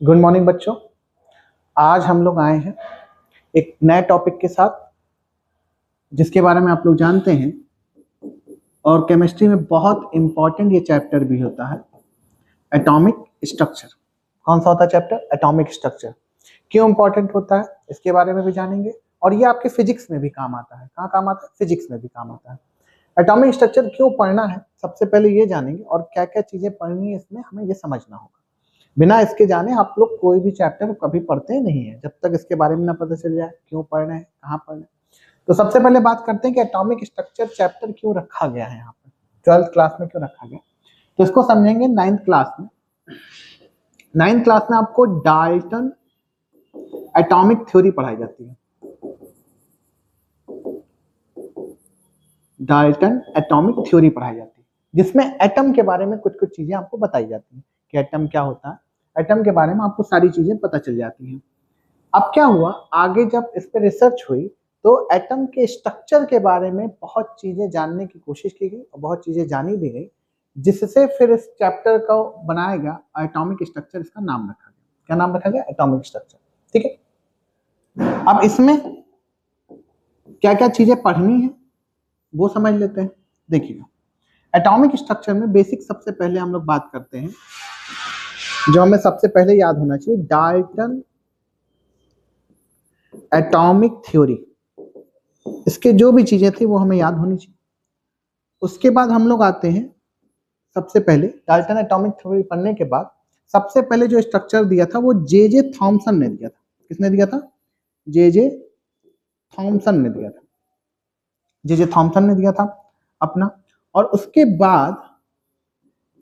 Good morning बच्चों। आज हम लोग आए हैं एक नए टॉपिक के साथ जिसके बारे में आप लोग जानते हैं और केमिस्ट्री में बहुत इंपॉर्टेंट ये चैप्टर भी होता है, एटॉमिक स्ट्रक्चर। कौन सा होता है चैप्टर? Atomic structure. क्यों इंपॉर्टेंट होता है इसके बारे में भी जानेंगे और ये आपके फिजिक्स में भी काम आता है। कहाँ काम आता है? फिजिक्स में भी काम आता है। एटॉमिक स्ट्रक्चर क्यों पढ़ना है सबसे पहले ये जानेंगे और क्या क्या चीजें पढ़नी है इसमें हमें ये समझना होगा। बिना इसके जाने आप लोग कोई भी चैप्टर कभी पढ़ते नहीं है जब तक इसके बारे में ना पता चल जाए क्यों पढ़ना है, कहाँ पढ़ना है। तो सबसे पहले बात करते हैं कि एटॉमिक स्ट्रक्चर चैप्टर क्यों रखा गया है यहाँ पे, 12th क्लास में क्यों रखा गया। तो इसको समझेंगे 9th क्लास में। 9th क्लास में आपको डाल्टन एटॉमिक थ्योरी पढ़ाई जाती है। डाल्टन एटॉमिक थ्योरी पढ़ाई जाती है जिसमें एटम के बारे में कुछ कुछ चीजें आपको बताई जाती हैं कि एटम क्या होता है। एटम के बारे में आपको सारी चीजें पता चल जाती हैं। अब क्या हुआ, आगे जब इस पर रिसर्च हुई तो एटम के स्ट्रक्चर के बारे में बहुत चीजें जानने की कोशिश की गई और बहुत चीजें जानी भी गई, जिससे फिर इस चैप्टर को बनाया गया एटॉमिक स्ट्रक्चर। इसका नाम रखा गया। क्या नाम रखा गया? Atomic structure. ठीक है, अब इसमें क्या क्या चीजें पढ़नी है वो समझ लेते हैं। देखिए, एटॉमिक स्ट्रक्चर में बेसिक सबसे पहले हम लोग बात करते हैं, जो हमें सबसे पहले याद होना चाहिए, डाल्टन एटॉमिक थ्योरी। इसके जो भी चीजें थी वो हमें याद होनी चाहिए। उसके बाद हम लोग आते हैं, सबसे पहले डाल्टन एटॉमिक थ्योरी पढ़ने के बाद सबसे पहले जो स्ट्रक्चर दिया था वो जे थॉमसन ने दिया था। किसने दिया था? जे थॉमसन ने दिया था। जे थॉमसन ने दिया था अपना। और उसके बाद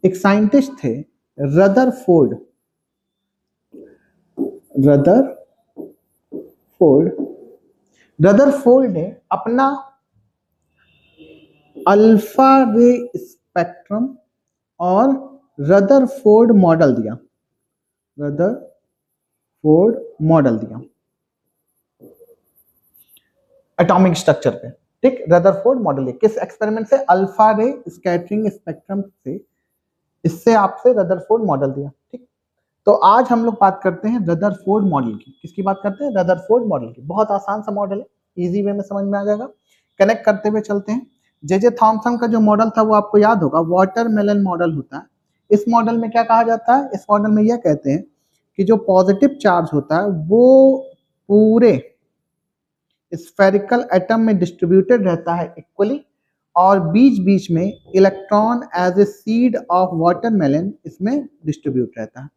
एक साइंटिस्ट थे रदरफोर्ड। रदरफोर्ड ने अपना अल्फा रे स्पेक्ट्रम और रदरफोर्ड मॉडल दिया। रदरफोर्ड मॉडल दिया एटॉमिक स्ट्रक्चर पे। ठीक, रदरफोर्ड मॉडल किस एक्सपेरिमेंट से? अल्फा रे स्कैटरिंग स्पेक्ट्रम से। इससे आपसे रदरफोर्ड मॉडल दिया। ठीक, तो आज हम लोग बात करते हैं रदरफोर्ड मॉडल की। किसकी बात करते हैं? रदरफोर्ड मॉडल की। बहुत आसान सा मॉडल है, इजी वे में समझ में आ जाएगा। कनेक्ट करते हुए चलते हैं। जे थॉमसन का जो मॉडल था वो आपको याद होगा, वाटरमेलन मॉडल होता है। इस मॉडल में क्या कहा जाता है? इस मॉडल में यह कहते हैं कि जो पॉजिटिव चार्ज होता है वो पूरे स्फेरिकल एटम में डिस्ट्रीब्यूटेड रहता है इक्वली, और बीच बीच में electron as a seed of watermelon इसमें डिस्ट्रीब्यूट रहता है।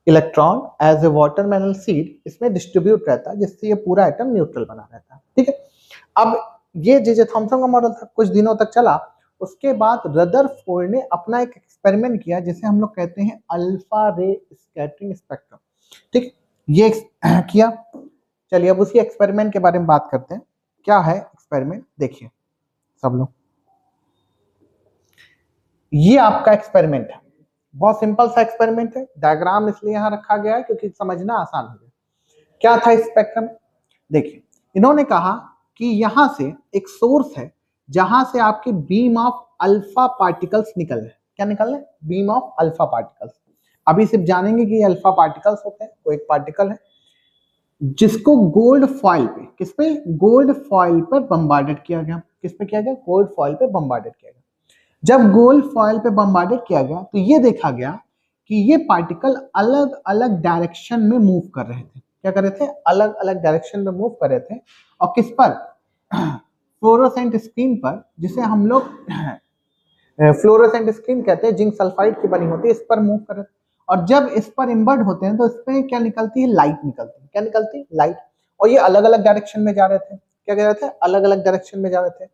Electron as a watermelon seed इसमें डिस्ट्रीब्यूट रहता है, जिससे ये पूरा एटम न्यूट्रल बना रहता है। ठीक है, अब ये जे थॉमसन का मॉडल था, कुछ दिनों तक चला। उसके बाद रदरफोर्ड ने अपना एक एक्सपेरिमेंट किया जिसे हम लोग कहते हैं अल्फा रे स्कैटरिंग स्पेक्ट्रम। ठीक, ये किया। चलिए अब उसी एक्सपेरिमेंट के बारे में बात करते हैं। क्या है एक्सपेरिमेंट? देखिए सब लोग, ये आपका एक्सपेरिमेंट है। बहुत सिंपल सा एक्सपेरिमेंट है। डायग्राम इसलिए यहां रखा गया है क्योंकि समझना आसान हो जाए। क्या था स्पेक्ट्रम? देखिए, इन्होंने कहा कि यहां से एक सोर्स है जहां से आपके बीम ऑफ अल्फा पार्टिकल्स निकल रहे हैं। क्या निकल रहे हैं? Beam of alpha particles. अभी सिर्फ जानेंगे कि अल्फा पार्टिकल्स होते हैं। वो एक पार्टिकल है जिसको गोल्ड फॉइल पे, किस पे? गोल्ड फॉइल पर बम्बार्डेड किया गया। किस पे किया गया? गोल्ड फॉइल पे बम्बार्डेड किया गया। जब गोल्ड फॉइल पे बम्बार्डेड किया गया तो ये देखा गया कि ये पार्टिकल अलग अलग डायरेक्शन में मूव कर रहे थे। क्या कर रहे थे? अलग अलग डायरेक्शन में मूव कर रहे थे। और किस पर? फ्लोरोसेंट स्क्रीन पर, जिसे हम लोग फ्लोरोसेंट स्क्रीन कहते हैं, जिंक सल्फाइड की बनी होती है, इस पर मूव कर रहे थे। और जब इस पर इम्बर्ड होते हैं तो इस पर क्या निकलती है? लाइट निकलती है। क्या निकलती है? लाइट। और ये अलग अलग डायरेक्शन में जा रहे थे। क्या कह रहे थे? अलग अलग डायरेक्शन में जा रहे थे।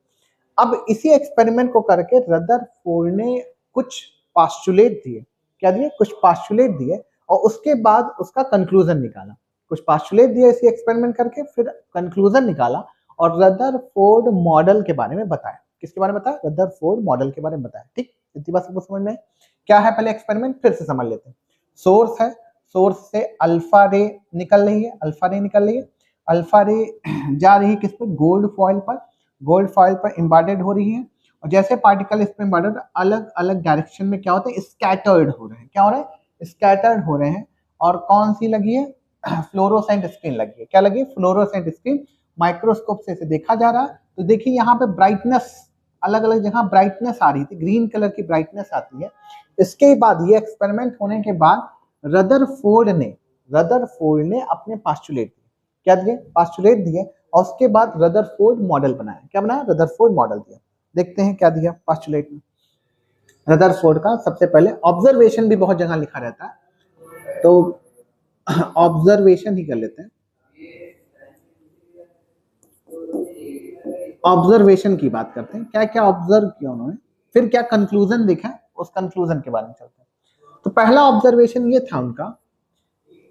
अब इसी एक्सपेरिमेंट को करके रदरफोर्ड ने कुछ पास्टुलेट दिए। क्या दिए? कुछ पास्टुलेट दिए और उसके बाद उसका कंक्लूजन निकाला। कुछ पास्टुलेट दिए इसी एक्सपेरिमेंट करके, फिर कंक्लूजन निकाला और रदरफोर्ड मॉडल के बारे में बताया। किसके बारे में बताया? रदरफोर्ड मॉडल के बारे में बताया। ठीक, इतनी बात सबको समझ में? क्या है पहले एक्सपेरिमेंट फिर से समझ लेते हैं। सोर्स है, सोर्स से अल्फा रे निकल रही है। अल्फा रे निकल रही है। अल्फा रे जा रही है किस पे? गोल्ड फॉइल पर। गोल्ड फॉइल पर इम्बार्डेड हो रही है। और जैसे पार्टिकल इस पे इम्बार्डेड, अलग अलग डायरेक्शन में क्या होता है? स्कैटर्ड हो रहे हैं। क्या हो रहा है? स्कैटर्ड हो रहे हैं। और कौन सी लगी है? फ्लोरोसेंट स्क्रीन लगी है। क्या लगी है? Fluorescent screen. माइक्रोस्कोप से इसे देखा जा रहा है। तो देखिए यहाँ पे ब्राइटनेस, अलग अलग जगह ब्राइटनेस आ रही थी, ग्रीन कलर की ब्राइटनेस आती है। इसके बाद ये एक्सपेरिमेंट होने के बाद रदरफोर्ड ने अपने पास्टुलेट दिए। क्या दिए? पास्टुलेट दिए। और उसके बाद रदरफोर्ड मॉडल बनाया। क्या बनाया? रदरफोर्ड मॉडल दिया। देखते हैं क्या दिया पास्टुलेट में। रदरफोर्ड का सबसे पहले ऑब्जर्वेशन भी बहुत जगह लिखा रहता है, तो ऑब्जर्वेशन ही कर लेते हैं। ऑब्जर्वेशन की बात करते हैं, क्या क्या ऑब्जर्व किया उन्होंने, फिर क्या कंक्लूजन देखा, उस कंक्लूजन के बारे में चलते हैं। तो पहला ऑब्जर्वेशन ये था उनका,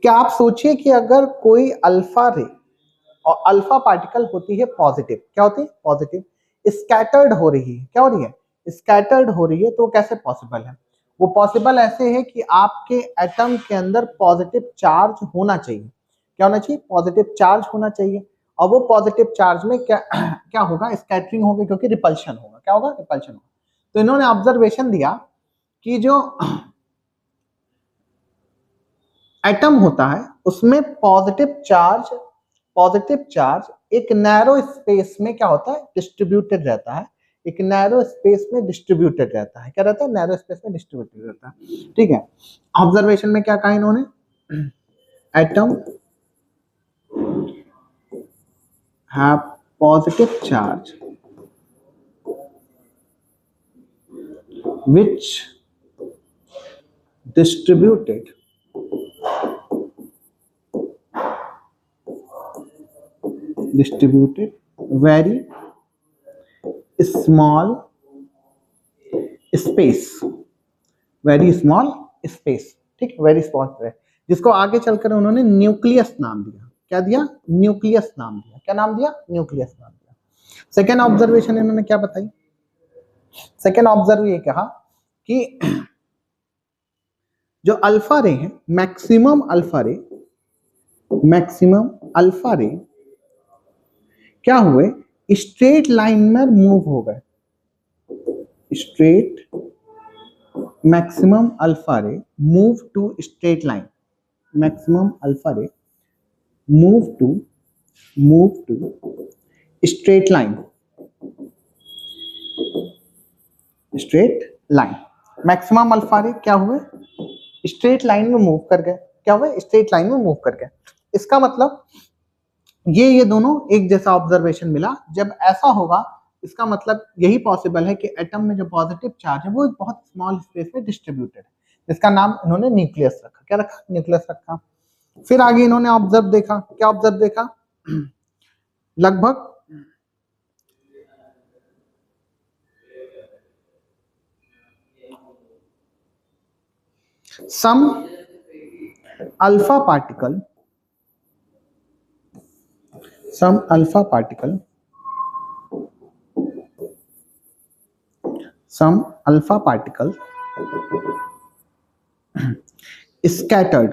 क्या आप सोचिए कि अगर कोई अल्फा रे, और अल्फा पार्टिकल होती है पॉजिटिव, क्या होती है? पॉजिटिव, स्कैटर्ड हो रही है। क्या हो रही है? स्कैटर्ड हो रही है। तो कैसे पॉसिबल है? वो पॉसिबल ऐसे है कि आपके एटम के अंदर पॉजिटिव चार्ज होना चाहिए। क्या होना चाहिए? पॉजिटिव चार्ज होना चाहिए। और वो पॉजिटिव चार्ज में क्या क्या होगा? स्कैटरिंग होगी, क्योंकि रिपल्शन होगा। क्या होगा? रिपल्शन होगा। तो इन्होंने ऑब्जर्वेशन दिया कि जो एटम होता है उसमें पॉजिटिव चार्ज एक नैरो स्पेस में क्या होता है? डिस्ट्रीब्यूटेड रहता है। एक नैरो स्पेस में डिस्ट्रीब्यूटेड रहता है। क्या रहता है? नैरो स्पेस में डिस्ट्रीब्यूटेड रहता है। ठीक है। ऑब्जर्वेशन में क्या कहा इन्होंने? Atom have positive charge which distributed very small space, very small space। ठीक, वेरी स्मॉल स्पेस, जिसको आगे चलकर उन्होंने न्यूक्लियस नाम दिया। क्या दिया? न्यूक्लियस नाम दिया। क्या नाम दिया? न्यूक्लियस नाम दिया। सेकेंड ऑब्जर्वेशन इन्होंने क्या बताई? सेकेंड ऑब्जर्व ये कहा कि जो अल्फा रे है, मैक्सिमम अल्फा रे क्या हुए? स्ट्रेट लाइन में मूव हो गए। Straight maximum alpha ray move to straight line. Maximum alpha ray move to straight line. Maximum alpha ray क्या हुए? स्ट्रेट लाइन में मूव कर गए। क्या हुए? स्ट्रेट लाइन में मूव कर गए। इसका मतलब ये दोनों एक जैसा ऑब्जर्वेशन मिला। जब ऐसा होगा, इसका मतलब यही पॉसिबल है कि एटम में जो पॉजिटिव चार्ज है वो एक बहुत स्मॉल स्पेस में डिस्ट्रीब्यूटेड है, जिसका नाम इन्होंने न्यूक्लियस रखा। क्या रखा? न्यूक्लियस रखा। फिर आगे इन्होंने ऑब्जर्व देखा। क्या ऑब्जर्व देखा? लगभग some alpha particle scattered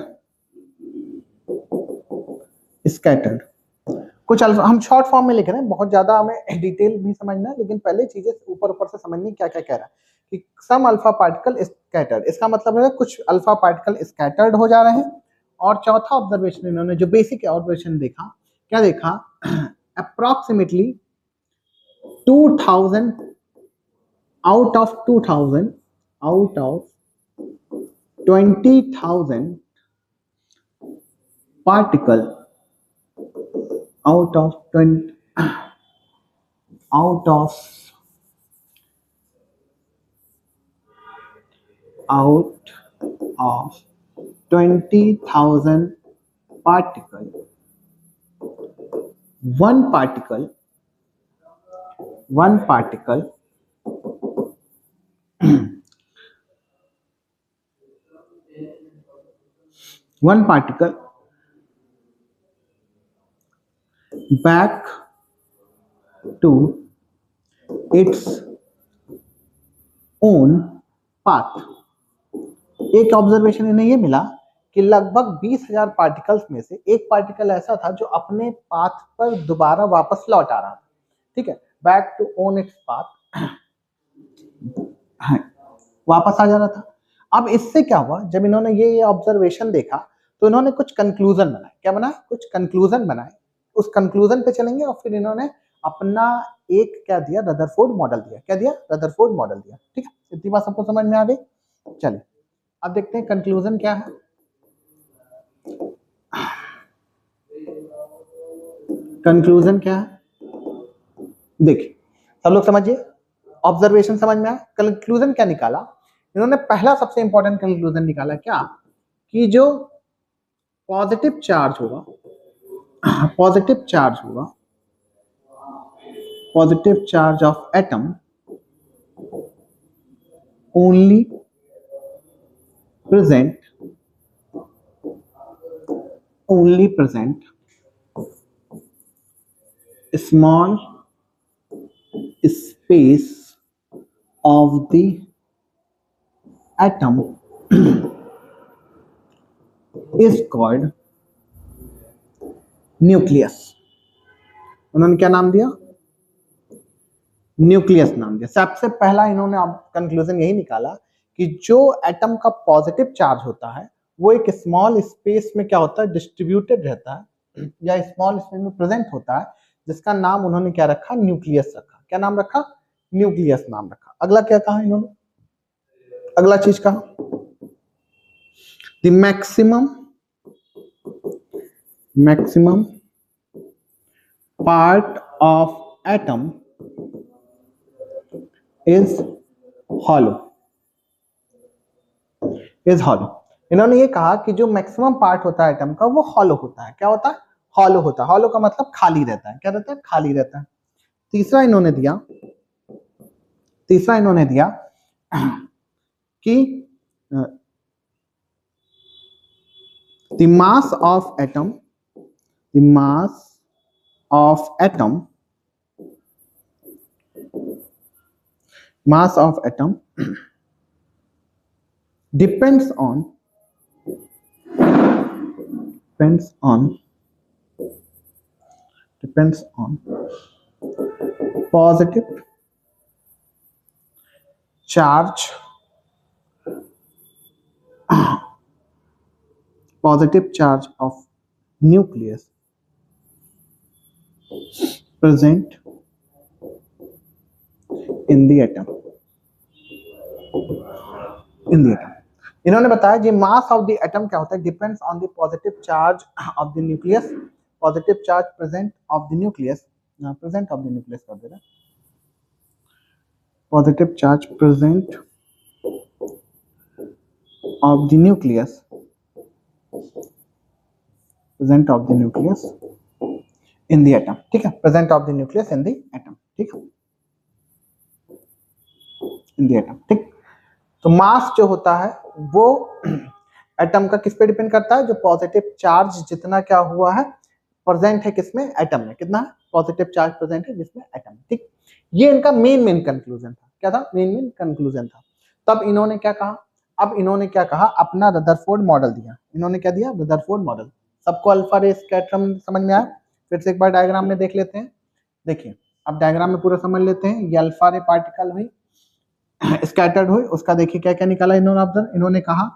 कुछ अल्फा, हम शॉर्ट फॉर्म में लिख रहे हैं, बहुत ज्यादा हमें डिटेल भी समझना है, लेकिन पहले चीजें ऊपर से समझनी क्या क्या कह रहा है कि सम अल्फा पार्टिकल स्कैटर्ड। इसका मतलब है कुछ अल्फा पार्टिकल स्कैटर्ड हो जा रहे हैं। और चौथा ऑब्जर्वेशन इन्होंने जो बेसिक ऑब्जर्वेशन देखा, क्या देखा? Approximately 2000 out of 2000 out of 20,000 particle out of 20,000 particle, one particle back to its own path। एक ऑब्जर्वेशन इन्हें ये मिला कि लगभग 20,000 पार्टिकल्स में से एक पार्टिकल ऐसा था जो अपने पाथ पर दोबारा वापस लौट आ रहा था। ठीक है, back to own its path, वापस आ जा रहा था। अब इससे क्या हुआ, जब इन्होंने ये ऑब्जर्वेशन देखा तो इन्होंने कुछ कंक्लूजन बनाए। क्या बनाए? कुछ कंक्लूजन बनाए। उस कंक्लूजन पे चलेंगे और फिर इन्होंने अपना एक क्या दिया, रदरफोर्ड मॉडल दिया। क्या दिया? रदरफोर्ड मॉडल दिया। ठीक है, इतनी बात सबको समझ में आ गई। चलिए अब देखते हैं कंक्लूजन क्या है। कंक्लूजन क्या है देखिए, सब लोग समझिए। ऑब्जर्वेशन समझ में आया, कंक्लूजन क्या निकाला इन्होंने? पहला सबसे इंपॉर्टेंट कंक्लूजन निकाला क्या, कि जो पॉजिटिव चार्ज होगा, पॉजिटिव चार्ज होगा, positive charge of atom only present small space of the atom is called nucleus। उन्होंने क्या नाम दिया? न्यूक्लियस नाम दिया। सबसे पहला इन्होंने कंक्लूजन यही निकाला कि जो एटम का पॉजिटिव चार्ज होता है वो एक स्मॉल स्पेस में क्या होता है, डिस्ट्रीब्यूटेड रहता है या स्मॉल स्पेस में प्रेजेंट होता है, जिसका नाम उन्होंने क्या रखा? न्यूक्लियस रखा। क्या नाम रखा? न्यूक्लियस नाम रखा। अगला क्या कहा इन्होंने? अगला चीज कहा, the maximum part of atom is hollow. इन्होंने ये कहा कि जो मैक्सिमम पार्ट होता है एटम का वो हॉलो होता है। क्या होता है? हॉलो होता है। हॉलो का मतलब खाली रहता है। क्या रहता है? खाली रहता है। तीसरा इन्होंने दिया कि the mass of atom depends on positive charge of nucleus present in the atom। इन्होंने बताया जी मास ऑफ द एटम क्या होता है, depends on the positive charge of the nucleus. Positive charge present of the nucleus कर दे रहा है। Positive charge present of the nucleus in the atom. ठीक है, present of the nucleus in the atom. ठीक है, इन द एटम। ठीक, तो मास जो होता है वो एटम का किस पे डिपेंड करता है? जो पॉजिटिव चार्ज जितना क्या हुआ है, प्रेजेंट है किसमें? एटम में। कितना है? पॉजिटिव चार्ज प्रेजेंट है जिसमें? एटम। ठीक, ये इनका मेन कंक्लूजन था। क्या था? मेन कंक्लूजन था। तब इन्होंने क्या कहा? अब इन्होंने क्या कहा? अपना रदरफोर्ड मॉडल दिया। इन्होंने क्या दिया? Rutherford model. सबको अल्फा रे स्कैटरम समझ में आया? फिर से एक बार डायग्राम में देख लेते हैं। देखिए अब डायग्राम में पूरा समझ लेते हैं। ये अल्फा रे पार्टिकल हुई, स्कैटर्ड हुई, उसका देखिए क्या क्या निकाला इन्होंने कहा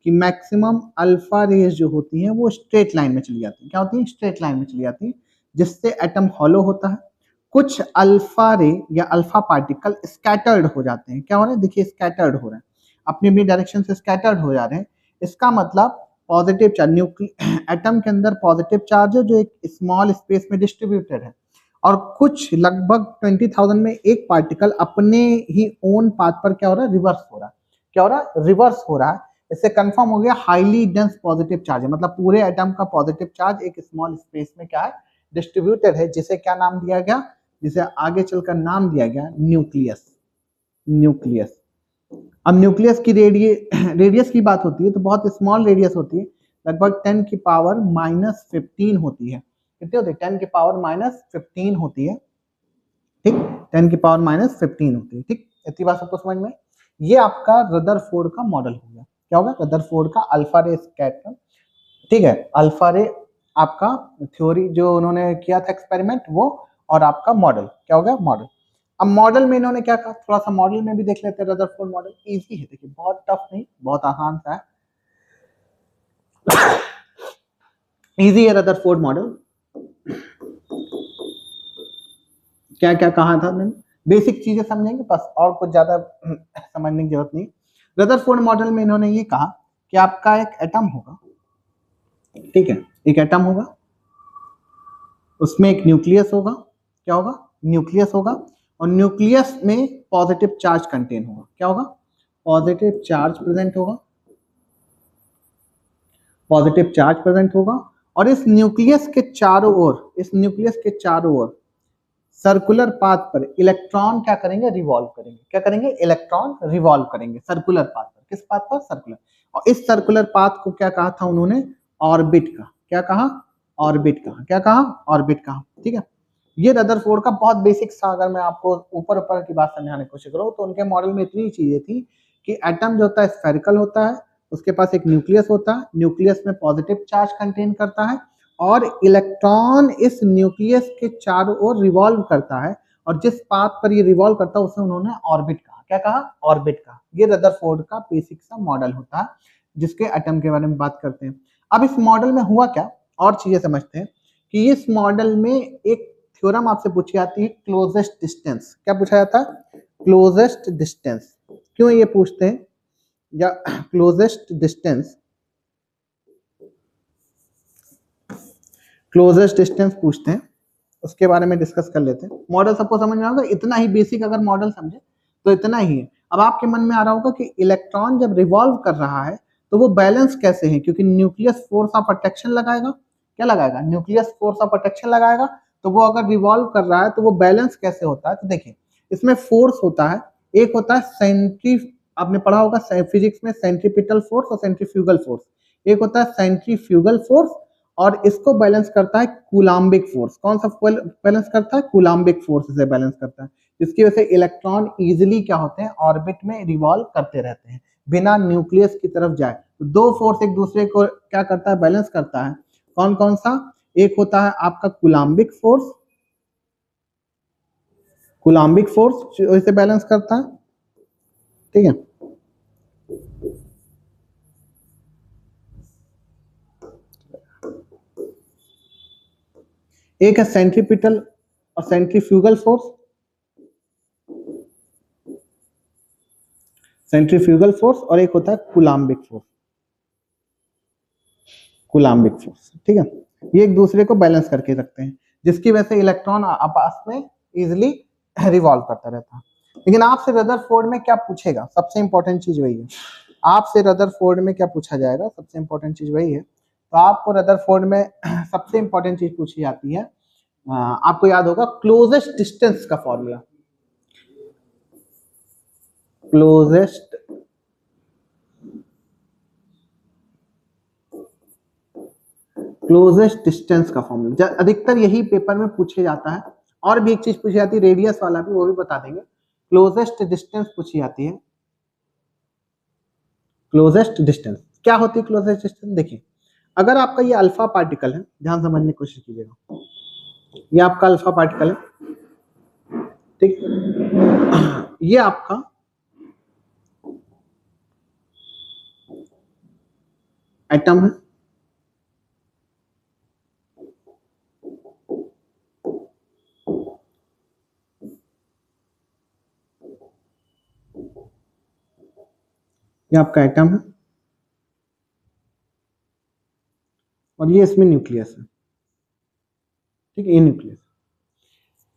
कि मैक्सिमम अल्फा रेज जो होती हैं वो स्ट्रेट लाइन में चली जाती है। क्या होती है? स्ट्रेट लाइन में चली जाती है, जिससे एटम हॉलो होता है। कुछ अल्फा रे या अल्फा पार्टिकल स्कैटर्ड हो जाते हैं। क्या हो रहा है? देखिए स्कैटर्ड हो रहे हैं, अपनी अपनी डायरेक्शन से स्कैटर्ड हो जा रहे हैं। इसका मतलब पॉजिटिव चार्ज एटम के अंदर पॉजिटिव चार्ज है जो एक स्मॉल स्पेस में डिस्ट्रीब्यूटेड है, और कुछ लगभग 20,000 में एक पार्टिकल अपने ही ओन पाथ पर क्या हो रहा है? रिवर्स हो रहा है। क्या हो रहा है? रिवर्स हो रहा है। इससे कंफर्म हो गया हाईली डेंस पॉजिटिव चार्ज है, मतलब पूरे एटम का पॉजिटिव चार्ज एक स्मॉल स्पेस में क्या है? डिस्ट्रीब्यूटेड है, जिसे क्या नाम दिया गया? जिसे आगे चलकर नाम दिया गया न्यूक्लियस। अब न्यूक्लियस की रेडियस की बात होती है तो बहुत स्मॉल रेडियस होती है, लगभग 10⁻⁻15 होती है। कितनी होती है? 10⁻⁻15 होती है। ठीक, 10⁻⁻15 होती है। ठीक, इतनी बात सबको समझ में? ये आपका रदरफोर्ड का मॉडल हो गया। क्या होगा? रदरफोर्ड का अल्फा रे स्कैटरम। ठीक है, अल्फा रे आपका थ्योरी जो उन्होंने किया था एक्सपेरिमेंट वो, और आपका मॉडल क्या हो गया? मॉडल। अब मॉडल में इन्होंने क्या कहा, थोड़ा सा मॉडल में भी देख लेते हैं। रदरफोर्ड मॉडल इजी है, देखिए बहुत टफ नहीं, बहुत आसान सा है, इजी है रदरफोर्ड मॉडल। क्या क्या कहा था मैंने, बेसिक चीजें समझेंगे बस, और कुछ ज्यादा समझने की जरूरत नहीं। रदरफोर्ड मॉडल में इन्होंने ये कहा कि आपका एक एटम होगा, ठीक है, एक एटम होगा, उसमें एक न्यूक्लियस होगा, क्या होगा, न्यूक्लियस होगा, और न्यूक्लियस में पॉजिटिव चार्ज कंटेन होगा, क्या होगा, पॉजिटिव चार्ज प्रेजेंट होगा, पॉजिटिव चार्ज प्रेजेंट होगा। और इस न्यूक्लियस के चारों ओर, इस न्यूक्लियस के चारों ओर सर्कुलर पाथ पर इलेक्ट्रॉन क्या करेंगे, रिवॉल्व करेंगे, क्या करेंगे, इलेक्ट्रॉन रिवॉल्व करेंगे सर्कुलर पाथ पर, किस पाथ पर, सर्कुलर। और इस सर्कुलर पाथ को क्या कहा था उन्होंने, ऑर्बिट का, क्या कहा, ऑर्बिट कहा, क्या कहा, ऑर्बिट कहा, ठीक है। ये रदरफोर्ड का बहुत बेसिक सा, अगर मैं आपको ऊपर ऊपर की बात समझाने की कोशिश करूँ तो उनके मॉडल में इतनी चीजें थी कि एटम जो होता है स्फेरिकल होता है, उसके पास एक न्यूक्लियस होता है, न्यूक्लियस में पॉजिटिव चार्ज कंटेन करता है, और इलेक्ट्रॉन इस न्यूक्लियस के चारों ओर रिवॉल्व करता है, और जिस पाथ पर ये रिवॉल्व करता है उसे उन्होंने ऑर्बिट कहा, क्या कहा, ऑर्बिट कहा। ये रदरफोर्ड का बेसिक सा मॉडल होता है जिसके एटम के बारे में बात करते हैं। अब इस मॉडल में हुआ क्या, और चीजें समझते हैं कि इस मॉडल में एक थ्योरम आपसे पूछी जाती है, क्लोजेस्ट डिस्टेंस। क्या पूछा जाता है, क्लोजेस्ट डिस्टेंस। क्यों ये पूछते हैं, या क्लोजेस्ट डिस्टेंस, क्लोजेस्ट डिस्टेंस पूछते हैं, उसके बारे में डिस्कस कर लेते हैं। मॉडल सबको समझ में आएगा, इतना ही बेसिक अगर मॉडल समझे तो इतना ही है। अब आपके मन में आ रहा होगा कि इलेक्ट्रॉन जब रिवॉल्व कर रहा है तो वो बैलेंस कैसे है, क्योंकि न्यूक्लियस फोर्स ऑफ अट्रैक्शन लगाएगा, क्या लगाएगा, न्यूक्लियस फोर्स ऑफ अट्रैक्शन लगाएगा, तो वो अगर रिवॉल्व कर रहा है तो वो बैलेंस कैसे होता है। तो देखिए इसमें फोर्स होता है, एक होता है सेंट्री, आपने पढ़ा होगा फिजिक्स में, सेंट्रीपिटल फोर्स और सेंट्रीफ्यूगल फोर्स। एक होता है सेंट्रीफ्यूगल फोर्स, और इसको बैलेंस करता है कूलाम्बिक फोर्स। कौन सा बैलेंस करता है, कूलाम्बिक फोर्स से बैलेंस करता है, जिसकी वजह से इलेक्ट्रॉन इजीली क्या होते हैं, ऑर्बिट में रिवॉल्व करते रहते हैं बिना न्यूक्लियस की तरफ जाए। तो दो फोर्स एक दूसरे को क्या करता है, बैलेंस करता है। कौन कौन सा, एक होता है आपका कूलाम्बिक फोर्स, कूलाम्बिक फोर्स इसे बैलेंस करता है, ठीक है। एक है सेंट्रीपिटल और सेंट्रीफ्यूगल फोर्स, सेंट्रीफ्यूगल फोर्स, और एक होता है कूलाम्बिक फोर्स, कूलाम्बिक फोर्स, ठीक है। ये एक दूसरे को बैलेंस करके रखते हैं, जिसकी वजह से इलेक्ट्रॉन आपस में इजिली रिवॉल्व करता रहता है। लेकिन आपसे रदरफोर्ड में क्या पूछेगा, सबसे इंपॉर्टेंट चीज वही है, आपसे रदरफोर्ड में क्या पूछा जाएगा, सबसे इंपॉर्टेंट चीज वही है। तो आपको रदरफोर्ड में सबसे इंपॉर्टेंट चीज पूछी जाती है, आपको याद होगा क्लोजेस्ट डिस्टेंस का फॉर्मूला, क्लोजेस्ट क्लोजेस्ट डिस्टेंस का फॉर्मूला अधिकतर यही पेपर में पूछे जाता है। और भी एक चीज पूछी जाती है, रेडियस वाला भी, वो भी बता देंगे। क्लोजेस्ट डिस्टेंस पूछी जाती है, क्लोजेस्ट डिस्टेंस क्या होती है, क्लोजेस्ट डिस्टेंस देखिए, अगर आपका ये अल्फा पार्टिकल है, ध्यान समझने की कोशिश कीजिएगा, ये आपका अल्फा पार्टिकल है, ठीक, ये आपका एटम है, ये आपका एटम है, और ये इसमें न्यूक्लियस है, ठीक है, ये न्यूक्लियस।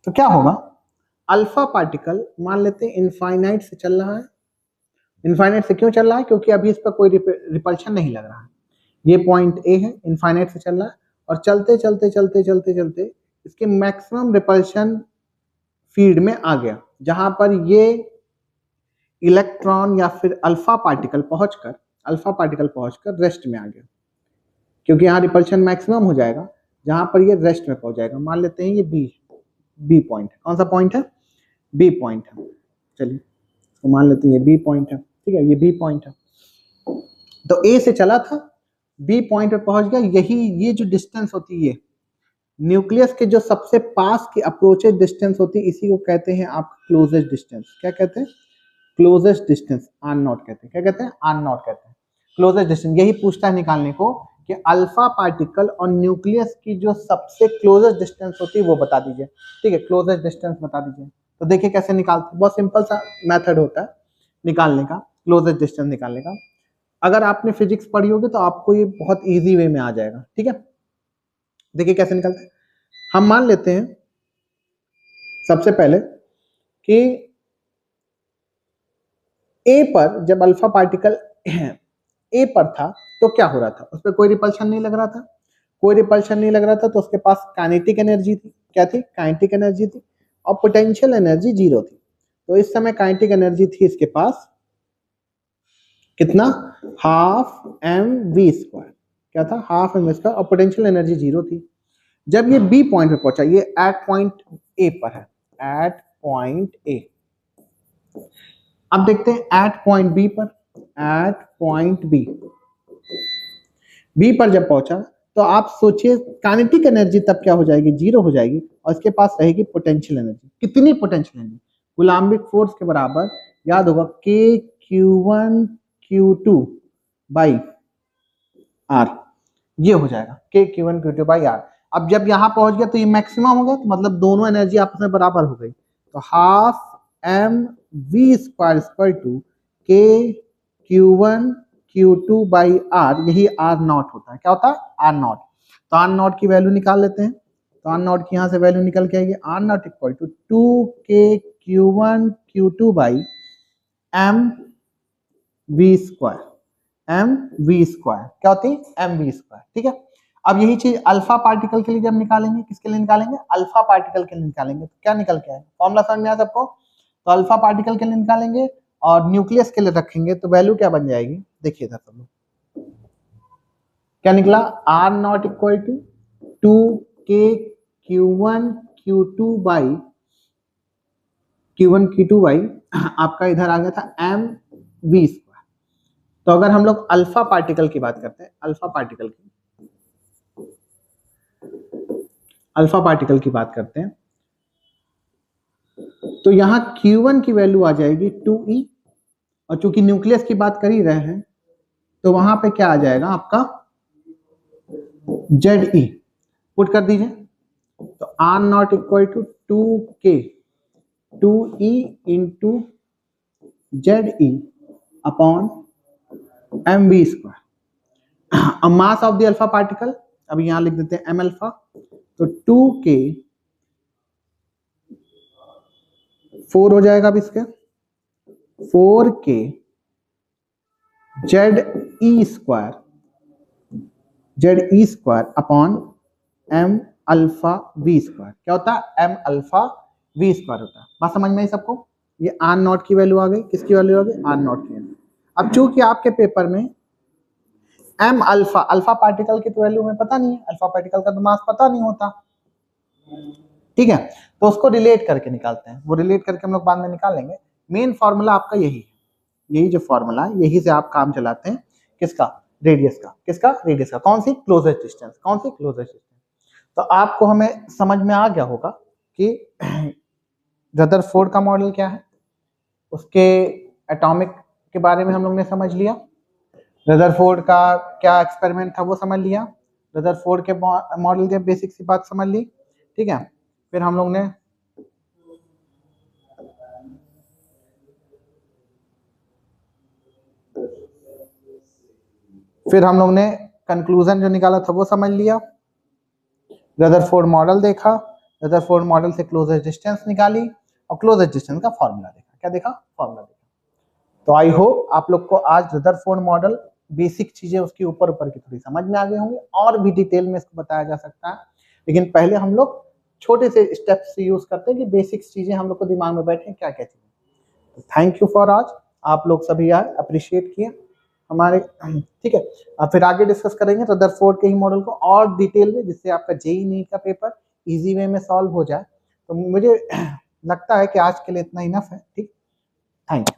तो क्या होगा, अल्फा पार्टिकल मान लेते हैं इनफाइनाइट से चल रहा है। इनफाइनाइट से क्यों चल रहा है, क्योंकि अभी इस पर कोई रिपल्शन नहीं लग रहा है। ये पॉइंट ए है, इनफाइनाइट से चल रहा है, और चलते चलते चलते चलते चलते इसके मैक्सिमम रिपल्शन फील्ड में आ गया, जहां पर ये इलेक्ट्रॉन या फिर अल्फा पार्टिकल पहुंचकर रेस्ट में आ गया, क्योंकि यहाँ रिपल्शन मैक्सिमम हो जाएगा, जहां पर ये रेस्ट में पहुंच जाएगा। मान लेते हैं ये बी पॉइंट है, कौन सा पॉइंट है, बी पॉइंट है, चलिए तो मान लेते हैं ये बी पॉइंट है, ठीक है, ये बी पॉइंट है। तो ए से चला था, बी पॉइंट पे पहुंच गया, यही ये जो डिस्टेंस होती है न्यूक्लियस के जो सबसे पास की अप्रोचेज डिस्टेंस होती है इसी को कहते हैं आप क्लोजेस्ट डिस्टेंस। क्या कहते हैं? क्लोजेस्ट डिस्टेंस, आर नॉट कहते हैं। क्या कहते हैं? आर नॉट कहते हैं क्लोजेस्ट डिस्टेंस। यही पूछता है निकालने को कि अल्फा पार्टिकल और न्यूक्लियस की जो सबसे क्लोजेस्ट डिस्टेंस होती है वो बता दीजिए। ठीक है, क्लोजेस्ट डिस्टेंस बता दीजिए। तो देखिए कैसे निकालते हैं, बहुत सिंपल सा मेथड होता है निकालने का, क्लोजेस्ट डिस्टेंस निकालने का। अगर आपने फिजिक्स पढ़ी होगी तो आपको ये बहुत इजी वे में आ जाएगा। ठीक है, देखिए कैसे निकलते हैं। हम मान लेते हैं सबसे पहले कि ए पर जब अल्फा पार्टिकल ए पर था तो क्या हो रहा था, उस पर कोई रिपल्शन नहीं लग रहा था। कोई रिपल्शन नहीं लग रहा था तो उसके पास काइनेटिक एनर्जी थी। क्या थी? काइनेटिक एनर्जी थी। और पोटेंशियल एनर्जी 0 थी। तो इस समय काइनेटिक एनर्जी थी इसके पास कितना? Half m v square. क्या था? Half m v square. और पोटेंशियल एनर्जी 0 थी। जब ये बी पॉइंट पे पहुंचा, ये एट पॉइंट ए पर है, एट पॉइंट ए। अब देखते हैं एट पॉइंट बी पर, एट पॉइंट बी। बी पर जब पहुंचा तो आप सोचिए काइनेटिक एनर्जी तब क्या हो जाएगी? 0 हो जाएगी। और इसके पास रहेगी पोटेंशियल एनर्जी। कितनी पोटेंशियल एनर्जी? कूलम्बिक फोर्स के बराबर, याद होगा, के Q1 Q2 बाई आर। ये हो जाएगा के Q1 Q2 बाई आर। अब जब यहां पहुंच गया तो ये मैक्सिमम हो गया, तो मतलब दोनों एनर्जी आपस में बराबर हो गई। तो half m v square equal to k Q1 Q2 by r, यही आर नॉट होता है। क्या होता है? R naught. तो आर नॉट की वैल्यू निकाल लेते हैं। तो आर नॉट की यहां से वैल्यू निकल के आएगी, are naught equal to 2 k Q1 Q2 by m v square. M v square क्या होती है? M v square. ठीक है, अब यही चीज अल्फा पार्टिकल के लिए जब निकालेंगे, किसके लिए निकालेंगे? अल्फा पार्टिकल के लिए निकालेंगे। तो क्या निकल के आएगा? फॉर्मूला समझ में आया सबको? तो अल्फा पार्टिकल के लिए निकालेंगे और न्यूक्लियस के लिए रखेंगे तो वैल्यू क्या बन जाएगी? देखिए इधर सब लोग, क्या निकला? Are naught equal to 2 k Q1 Q2 by Q1 Q2 by आपका इधर आ गया था एम वी स्क्वायर। तो अगर हम लोग अल्फा पार्टिकल की बात करते हैं, अल्फा पार्टिकल की बात करते हैं, तो यहां Q1 की वैल्यू आ जाएगी 2e। और चूंकि न्यूक्लियस की बात कर ही रहे हैं तो वहां पे क्या आ जाएगा आपका? Ze पुट कर दीजिए। तो r naught equal to 2k 2e into Ze upon m v square. Mass of the alpha particle, अब यहां लिख देते हैं एम अल्फा। तो 2k 4 हो जाएगा। अब इसके 4k Ze square upon m alpha v square. क्या होता है? एम अल्फा वी स्क्वायर होता है। बात समझ में आई सबको? ये आर नॉट की वैल्यू आ गई। किसकी वैल्यू आ गई? आर नॉट की वैल्यू। अब चूंकि आपके पेपर में एम अल्फा, अल्फा पार्टिकल की तो वैल्यू हमें पता नहीं है, अल्फा पार्टिकल का तो मास पता नहीं होता। ठीक है, तो उसको रिलेट करके निकालते हैं। वो रिलेट करके हम लोग बाद में निकाल लेंगे। मेन फॉर्मूला आपका यही है, यही जो फॉर्मूला है यही से आप काम चलाते हैं। किसका? रेडियस का। किसका? रेडियस का। कौन सी? Closest distance. कौन सी? Closest distance. तो आपको हमें समझ में आ गया होगा कि रदरफोर्ड का मॉडल क्या है, उसके एटॉमिक के बारे में हम लोग ने समझ लिया। रदरफोर्ड का क्या एक्सपेरिमेंट था वो समझ लिया। रदरफोर्ड के मॉडल के बेसिक सी बात समझ ली। ठीक है, फिर हम लोग ने कंक्लूजन जो निकाला था वो समझ लिया। रदरफोर्ड मॉडल देखा, रदरफोर्ड मॉडल से क्लोजेस्ट डिस्टेंस निकाली और क्लोजेस्ट डिस्टेंस का फॉर्मूला देखा। क्या देखा? फॉर्मूला देखा। तो आई होप आप लोग को आज रदरफोर्ड मॉडल बेसिक चीजें उसके ऊपर ऊपर की थोड़ी समझ में आ गई होंगी। और भी डिटेल में इसको बताया जा सकता है, लेकिन पहले हम लोग छोटे से स्टेप्स से यूज करते हैं कि बेसिक चीजें हम लोग को दिमाग में बैठे क्या क्या चीजें। थैंक यू फॉर आज। आप लोग सभी यार अप्रिशिएट किए हमारे। ठीक है, अब फिर आगे डिस्कस करेंगे रदरफोर्ड के ही मॉडल को और डिटेल में, जिससे आपका जेईई नीट का पेपर इजी वे में सॉल्व हो जाए। तो मुझे लगता है कि आज के लिए इतना इनफ है। ठीक, थैंक यू।